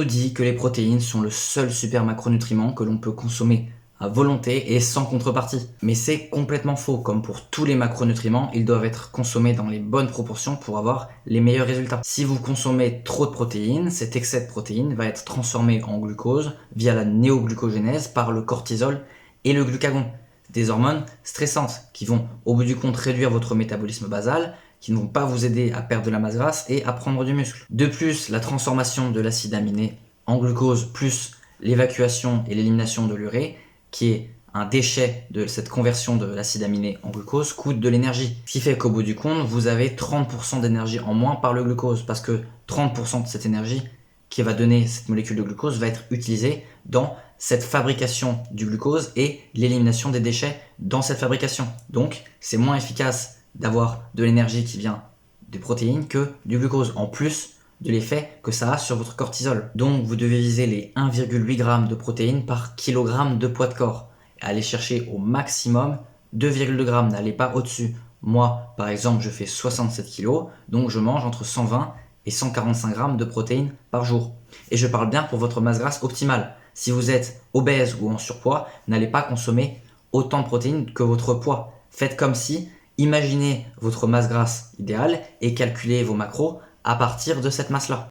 nous dit que les protéines sont le seul super macronutriment que l'on peut consommer à volonté et sans contrepartie. Mais c'est complètement faux. Comme pour tous les macronutriments, ils doivent être consommés dans les bonnes proportions pour avoir les meilleurs résultats. Si vous consommez trop de protéines, cet excès de protéines va être transformé en glucose via la néoglucogénèse par le cortisol et le glucagon. Des hormones stressantes qui vont au bout du compte réduire votre métabolisme basal, qui ne vont pas vous aider à perdre de la masse grasse et à prendre du muscle. De plus, la transformation de l'acide aminé en glucose plus l'évacuation et l'élimination de l'urée, qui est un déchet de cette conversion de l'acide aminé en glucose, coûte de l'énergie. Ce qui fait qu'au bout du compte, vous avez 30% d'énergie en moins par le glucose, parce que 30% de cette énergie qui va donner cette molécule de glucose va être utilisée dans cette fabrication du glucose et l'élimination des déchets dans cette fabrication. Donc, c'est moins efficace d'avoir de l'énergie qui vient des protéines que du glucose, en plus de l'effet que ça a sur votre cortisol. Donc vous devez viser les 1,8 g de protéines par kilogramme de poids de corps. Et aller chercher au maximum 2,2 g, n'allez pas au-dessus. Moi, par exemple, je fais 67 kg, donc je mange entre 120 et 145 g de protéines par jour. Et je parle bien pour votre masse grasse optimale. Si vous êtes obèse ou en surpoids, n'allez pas consommer autant de protéines que votre poids. Faites comme si, imaginez votre masse grasse idéale et calculez vos macros à partir de cette masse-là.